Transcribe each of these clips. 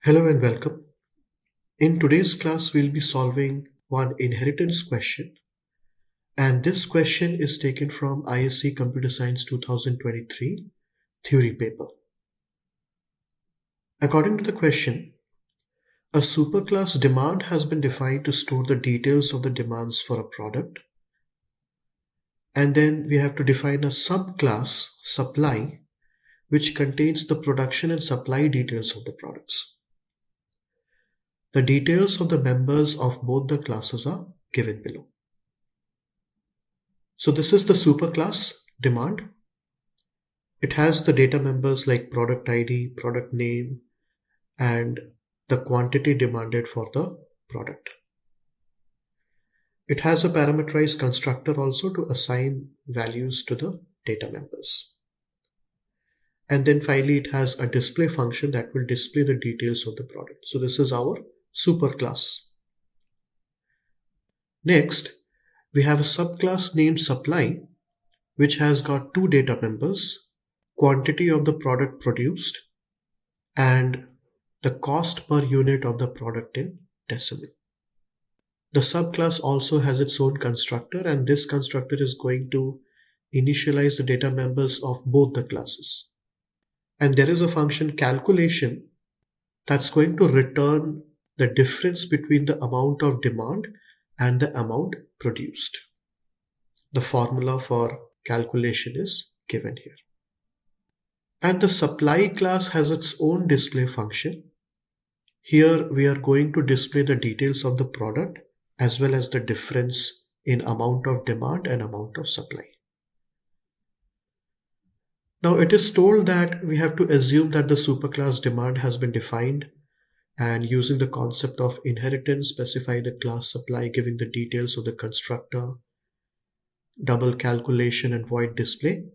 Hello and welcome. In today's class, we'll be solving one inheritance question. And this question is taken from ISC Computer Science 2023 theory paper. According to the question, a superclass demand has been defined to store the details of the demands for a product. And then we have to define a subclass supply, which contains the production and supply details of the products. The details of the members of both the classes are given below. So this is the superclass demand. It has the data members like product ID, product name, and the quantity demanded for the product. It has a parameterized constructor also to assign values to the data members. And then finally, it has a display function that will display the details of the product. So this is our superclass. Next, we have a subclass named supply, which has got two data members, quantity of the product produced and the cost per unit of the product in decimal. The subclass also has its own constructor, and this constructor is going to initialize the data members of both the classes. And there is a function calculation that's going to return the difference between the amount of demand and the amount produced. The formula for calculation is given here. And the supply class has its own display function. Here we are going to display the details of the product as well as the difference in amount of demand and amount of supply. Now it is told that we have to assume that the superclass demand has been defined, and using the concept of inheritance, specify the class supply giving the details of the constructor, double calculation and void display.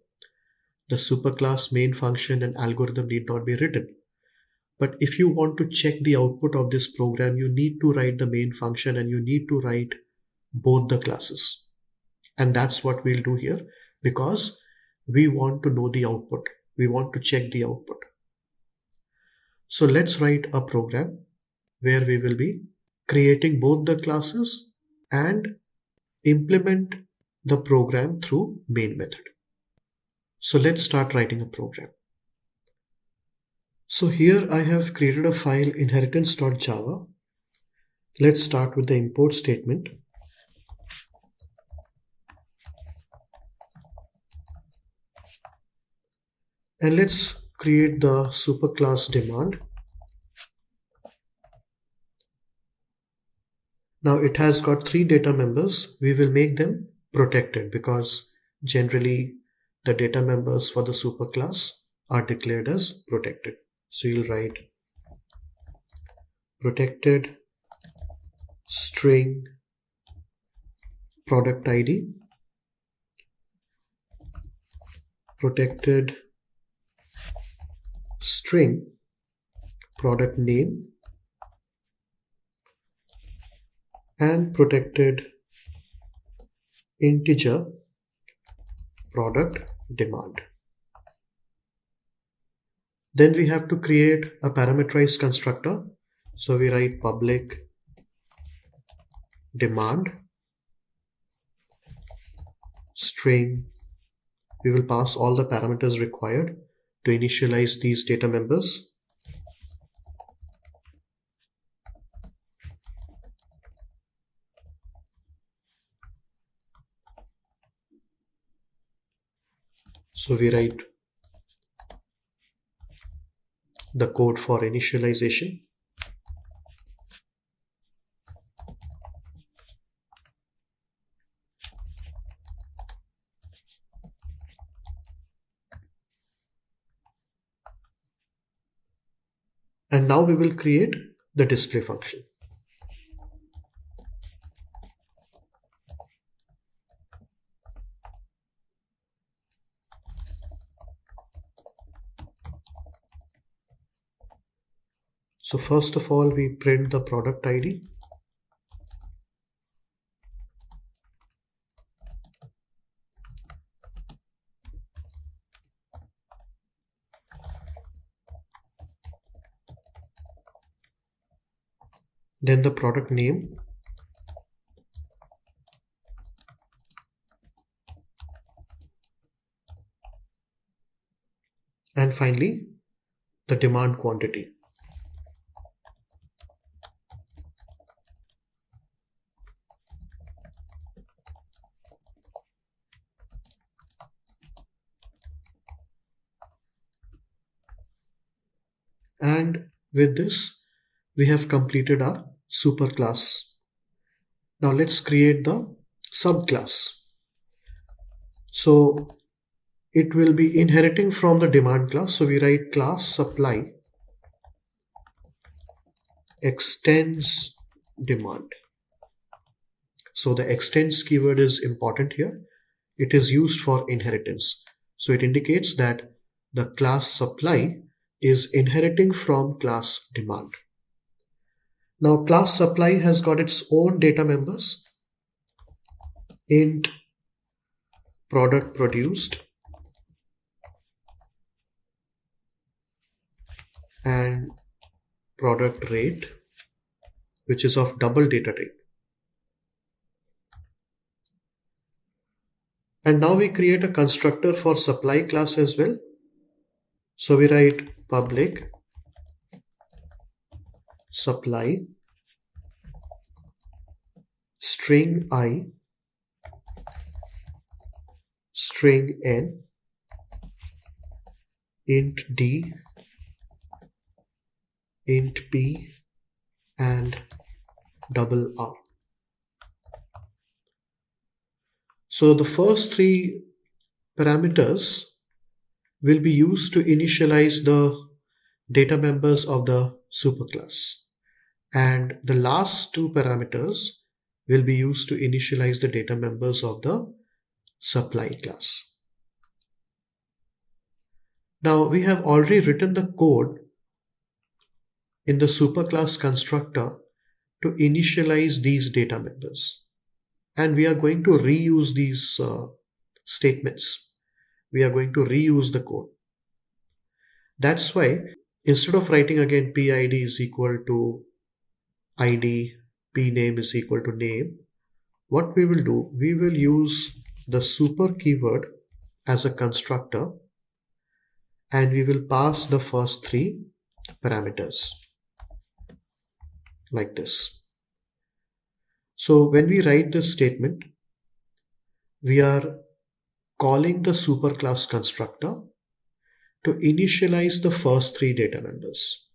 The superclass main function and algorithm need not be written. But if you want to check the output of this program, you need to write the main function and you need to write both the classes. And that's what we'll do here because we want to know the output. We want to check the output. So let's write a program where we will be creating both the classes and implement the program through main method. So let's start writing a program. So here I have created a file inheritance.java. Let's start with the import statement. And let's create the superclass demand. Now it has got three data members. We will make them protected because generally the data members for the superclass are declared as protected. So you'll write protected string product ID, protected string product name, and protected integer product demand. Then we have to create a parameterized constructor. So we write public demand string. We will pass all the parameters required to initialize these data members. So we write the code for initialization. And now we will create the display function. So first of all, we print the product ID. then the product name, and finally the demand quantity. And with this, we have completed our superclass. Now let's create the subclass. So it will be inheriting from the demand class. So we write class supply extends demand. So the extends keyword is important here. It is used for inheritance. So it indicates that the class supply is inheriting from class demand. Now class supply has got its own data members, int product produced and product rate, which is of double data type. And now we create a constructor for supply class as well. So we write public supply string I string n int d int p and double r. So the first three parameters will be used to initialize the data members of the superclass, and the last two parameters will be used to initialize the data members of the supply class. Now we have already written the code in the superclass constructor to initialize these data members, and we are going to reuse these statements. We are going to reuse the code. That's why instead of writing again PID is equal to ID, PName is equal to name, what we will do, we will use the super keyword as a constructor and we will pass the first three parameters like this. So when we write this statement, we are calling the superclass constructor to initialize the first three data members.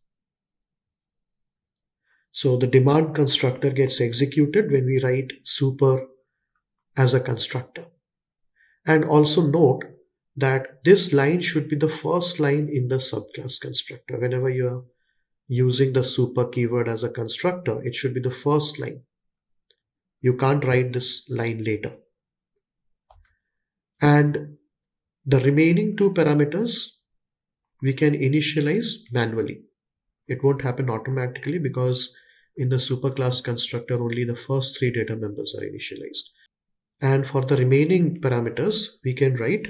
So the demand constructor gets executed when we write super as a constructor. And also note that this line should be the first line in the subclass constructor. Whenever you're using the super keyword as a constructor, it should be the first line. You can't write this line later. And the remaining two parameters we can initialize manually. It won't happen automatically because in the superclass constructor only the first three data members are initialized. And for the remaining parameters, we can write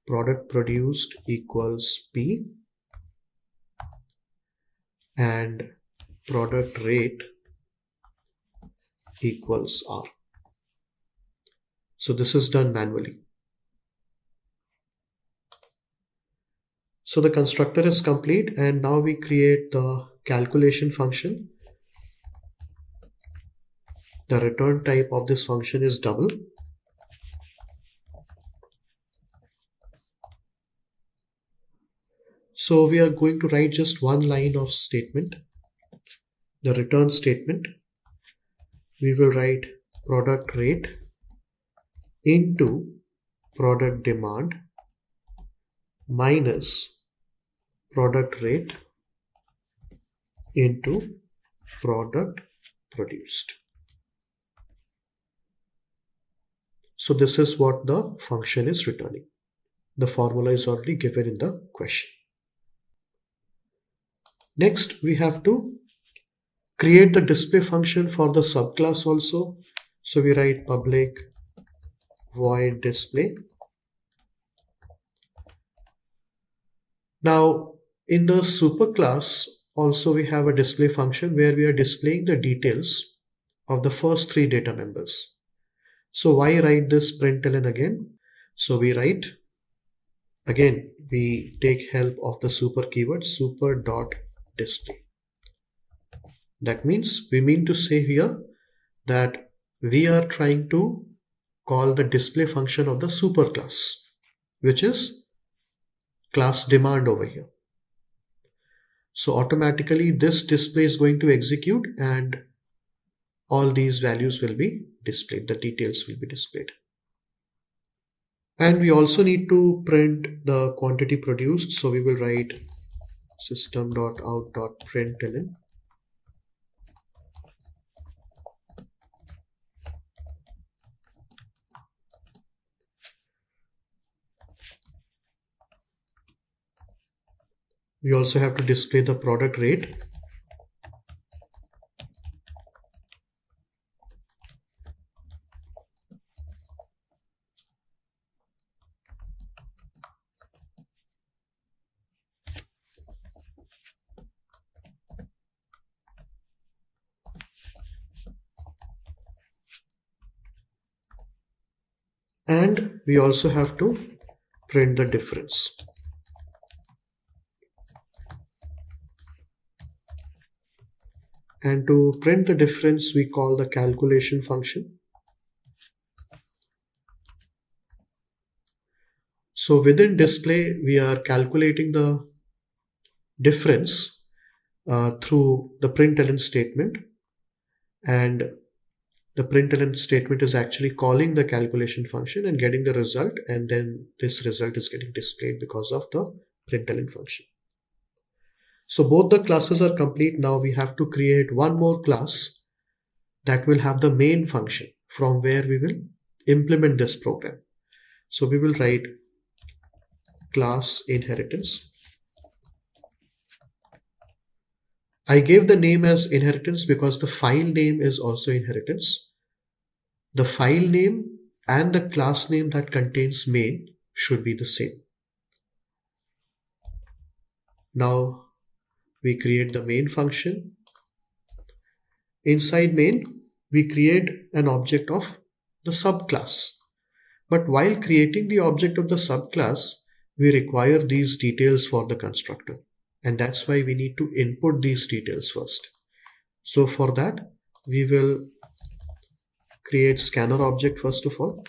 product produced equals P and product rate equals R. So this is done manually. So the constructor is complete, and now we create the calculation function. The return type of this function is double. So we are going to write just one line of statement, the return statement. We will write product rate into product demand minus product rate into product produced. So this is what the function is returning. The formula is already given in the question. Next, we have to create the display function for the subclass also. So we write public void display. Now in the superclass, Also, we have a display function where we are displaying the details of the first three data members. So why write this println again? So we write, again, we take help of the super keyword super.display. That means we mean to say here that we are trying to call the display function of the super class, which is class demand over here. So automatically this display is going to execute and all these values will be displayed, the details will be displayed. And we also need to print the quantity produced, so we will write system.out.println. We also have to display the product rate. And we also have to print the difference. And to print the difference, we call the calculation function. So within display, we are calculating the difference through the println statement. And the println statement is actually calling the calculation function and getting the result. And then this result is getting displayed because of the println function. So both the classes are complete. Now we have to create one more class that will have the main function from where we will implement this program. So we will write class inheritance. I gave the name as inheritance because the file name is also inheritance. The file name and the class name that contains main should be the same. Now we create the main function. Inside main, we create an object of the subclass. But while creating the object of the subclass, we require these details for the constructor. And that's why we need to input these details first. So for that, we will create scanner object first of all.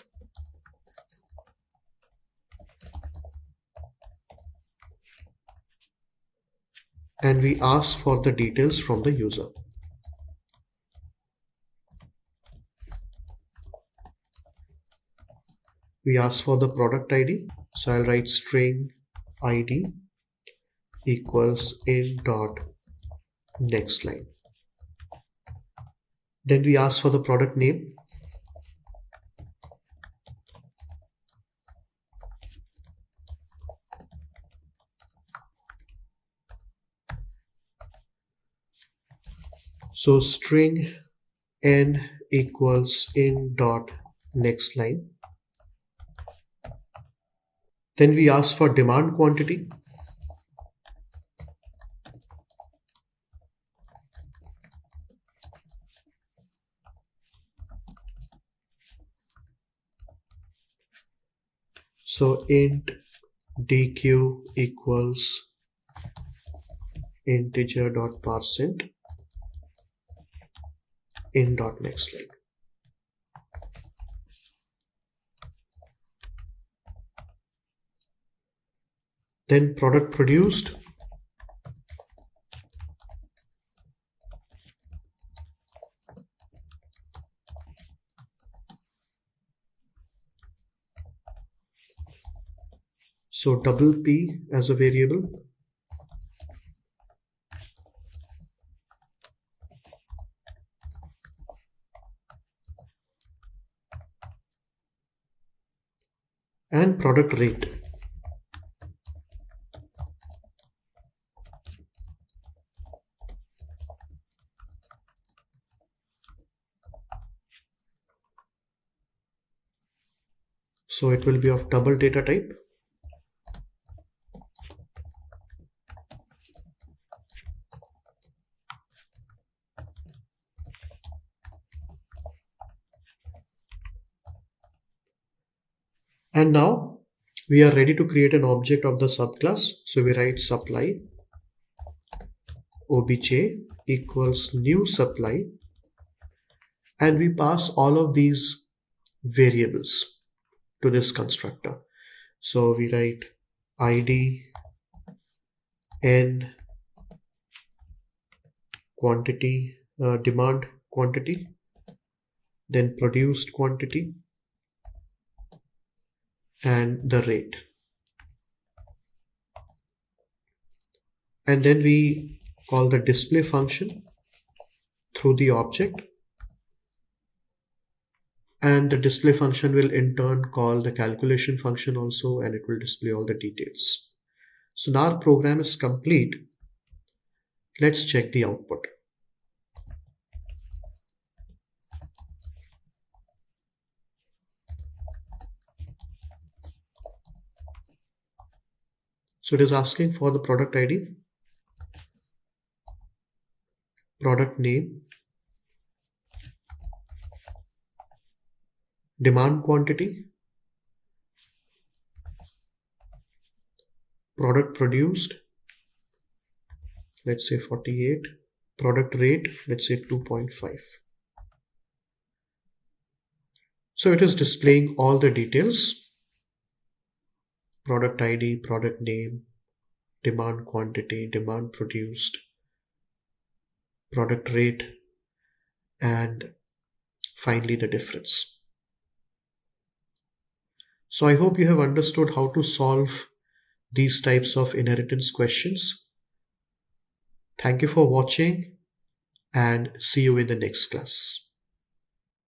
And we ask for the details from the user. We ask for the product ID. So I'll write string ID equals in dot next line. Then we ask for the product name. So string n equals in dot next line. Then we ask for demand quantity. So int dq equals integer dot parseInt in dot next line. Then product produced. So double P as a variable. And product rate. So it will be of double data type. And now we are ready to create an object of the subclass. So we write supply obj equals new supply, and we pass all of these variables to this constructor. So we write id, n, quantity, demand quantity, then produced quantity, and the rate. And then we call the display function through the object, and the display function will in turn call the calculation function also, and it will display all the details. So now our program is complete. Let's check the output. So it is asking for the product ID, product name, demand quantity, product produced, let's say 48, product rate, let's say 2.5. So it is displaying all the details: product ID, product name, demand quantity, demand produced, product rate, and finally the difference. So I hope you have understood how to solve these types of inheritance questions. Thank you for watching, and see you in the next class.